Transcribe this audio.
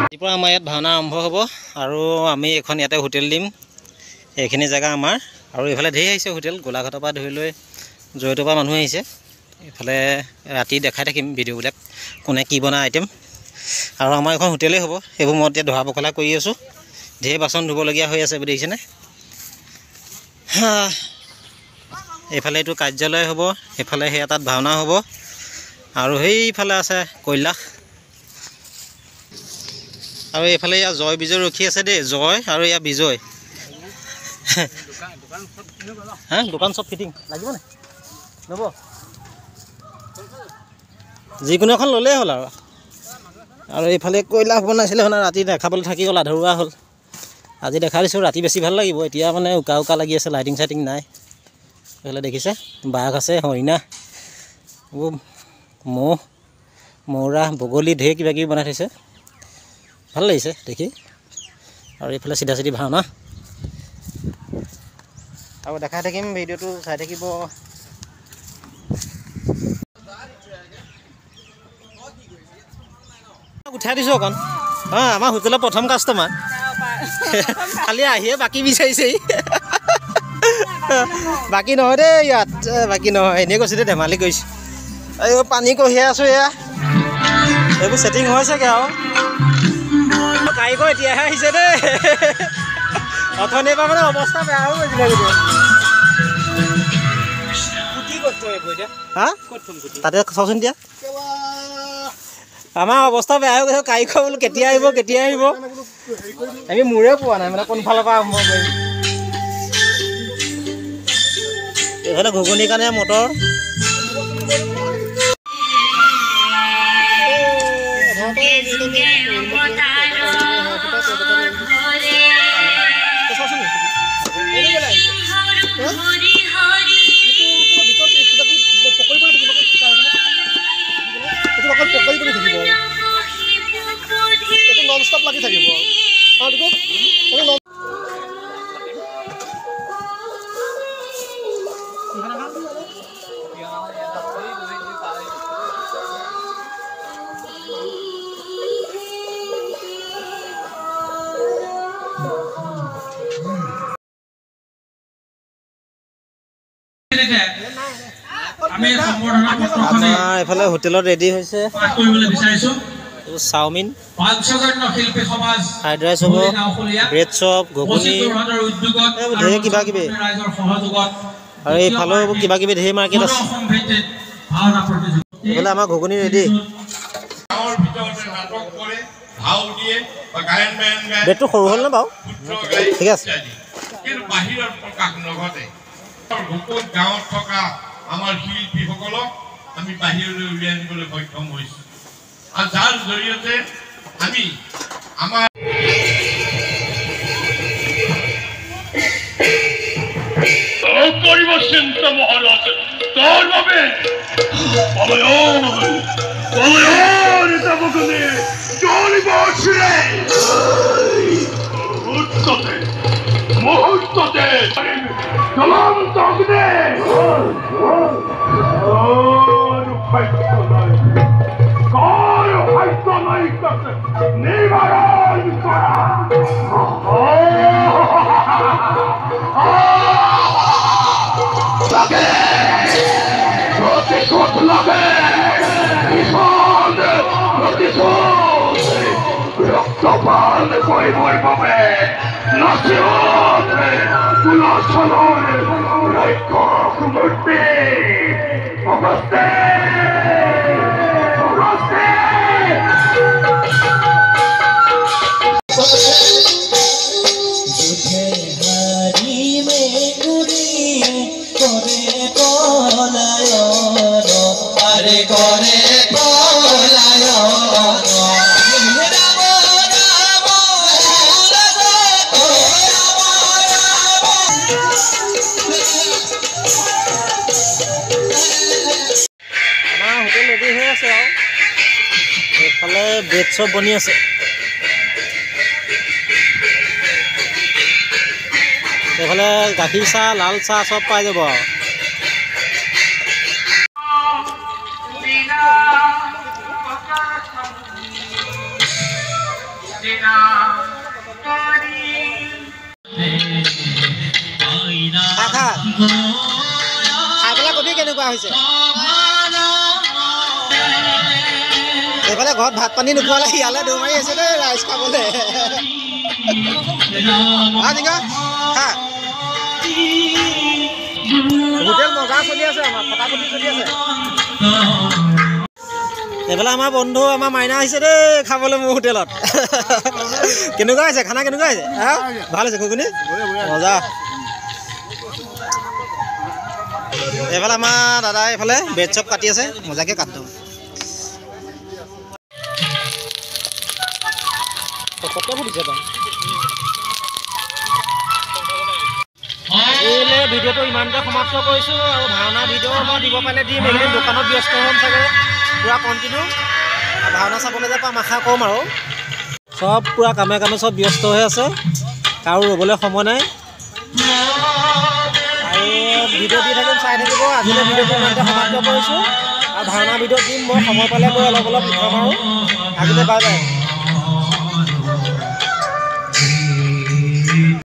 ৰাতিপুৱা আমাৰ ইয়াত ভাওনা আৰম্ভ হ'ব আৰু আমি এখন ইয়াতে হোটেল দিম। এইখিনি জেগা আমাৰ আৰু এইফালে ঢেৰ আহিছে হোটেল, গোলাঘাটৰ পৰা ধৰি লৈ জয়তৰ পৰা মানুহ আহিছে। এইফালে ৰাতি দেখাই থাকিম ভিডিঅ'বিলাক কোনে কি বনায় আইটেম। আৰু আমাৰ এখন হোটেলেই হ'ব। সেইবোৰ মই এতিয়া ধোৱা পখলা কৰি আছোঁ। ঢেৰ বাচন ধুবলগীয়া হৈ আছে দেখিছেনে। এইফালে এইটো কাৰ্যালয় হ'ব, এইফালে সেয়া তাত ভাওনা হ'ব আৰু সেইফালে আছে কৈলাশ আৰু এইফালে ইয়াৰ জয় বিজয় ৰখি আছে দেই, জয় আৰু ইয়াৰ বিজয়। হা দোকান চব ফিটিং লাগিব নে ল'ব, যিকোনো এখন ল'লেই হ'ল। আৰু এইফালে কৈলাশ বনাইছিলে মানে ৰাতি দেখাবলৈ থাকি গ'ল, আধৰুৱা হ'ল। আজি দেখা দিছোঁ ৰাতি বেছি ভাল লাগিব। এতিয়া মানে উকা উকা লাগি আছে, লাইটিং চাইটিং নাই। এইফালে দেখিছে বাঘ আছে, হৰিণা, ম'হ, মৌৰা, বগলী, ঢেৰ কিবা কিবি বনাই থৈছে, ভাল লাগিছে দেখি। আৰু এইফালে চিধা চিধি ভাওনা আৰু দেখাই থাকিম, ভিডিঅ'টো চাই থাকিব। উঠাই দিছোঁ অকণ। আমাৰ হোটেলৰ প্ৰথম কাষ্টমাৰ খালি আহিয়ে বাকী বিচাৰিছেহি। বাকী নহয় দেই ইয়াত, বাকী নহয়, এনেই কৈছোঁ দেই, ধেমালি কৰিছোঁ। এই পানী কঢ়িয়াই আছোঁ, এয়া এইবোৰ ছেটিং হৈছেগৈ আৰু কাৰিকৰ এতিয়াহে আহিছে দেই। অথনিৰ পৰা মানে অৱস্থা বেয়া হৈ গৈছিলে গোটেই। হা তাতে চাওঁচোন এতিয়া আমাৰ অৱস্থা বেয়া হৈ গৈছে। কাৰিকৰ বোলো কেতিয়া আহিব কেতিয়া আহিব, আমি মূৰে পোৱা নাই মানে কোনফালৰ পৰা আৰম্ভ কৰিম। এইফালে ঘুগুনিৰ কাৰণে মটৰ, লাগি থাকিব। আমাৰ এইফালে হোটেলত ৰেডি হৈছে চাওমিন, ফ্ৰাইড ৰাইচ হ'ব, ব্ৰেড চপ, ঘুগুনি, ঢেৰ কিবা কিবি। আৰু এইফালেও কিবা কিবি ঢেৰ মাৰ্কেট আছে। এইফালে আমাৰ ঘুগুনি ৰেডি। ব্ৰেডটো সৰু হ'ল নে বাৰু? ঠিক আছে। গাঁৱত থকা আমাৰ শিল্পীসকলক আমি বাহিৰলৈ উলিয়াই আনিবলৈ সক্ষম হৈছোঁ, আৰু যাৰ জৰিয়তে আমি আমাৰ চিন্তা মহাৰাজ তাৰ বাবে মুহূৰ্ততে জ্বলন্ত অগ্নি নিবাৰণ কৰা। লাগে প্ৰতিশোধ লাগে, প্ৰতিশোধ ৰক্তপান কৰিবৰ বাবে নাচিত কুলাচলৰ ৰাক্ষস মূৰ্তি অৱস্থে এইফালে ব্ৰেড চপ বনি আছে। এইফালে গাখীৰ চাহ, লাল চাহ চব পাই যাব আৰু খা খাই পেলাই কবি কেনেকুৱা হৈছে এইফালে ঘৰত ভাত পানী নোখোৱালে ইয়ালৈ দৌৰ মাৰি আছে দেই ৰাইজ খাবলৈ খা হোটেল মজা চলি আছে আমাৰ ফটাফটি চলি আছে এইফালে আমাৰ বন্ধু আমাৰ মাইনা আহিছে দেই খাবলৈ মোৰ হোটেলত কেনেকুৱা হৈছে খানা কেনেকুৱা হৈছে ভাল হৈছে ঘুগুনি মজা এইফালে আমাৰ দাদা এইফালে বেড চপ কাটি আছে মজাকৈ কাট দিওঁ ভিডিঅ'টো ইমানতে সমাপ্ত কৰিছোঁ আৰু ভাওনা ভিডিঅ' মই দিব পাৰিলে দিম এইকেইদিন দোকানত ব্যস্ত হ'ম চাগে পূৰা কণ্টিনিউ ভাওনা চাবলৈ যে পাম আশা কৰিম আৰু চব পূৰা কামে কামে চব ব্যস্ত হৈ আছে কাৰো ৰ'বলৈ সময় নাই আৰু ভিডিঅ' দি থাকিম চাই থাকিব আজিলৈ ভিডিঅ'টো ইমানতে সমাপ্ত কৰিছোঁ আৰু ভাওনা ভিডিঅ' দিম মই সময় পালে গৈ অলপ উঠাম আৰু আজিলৈ বাই বাই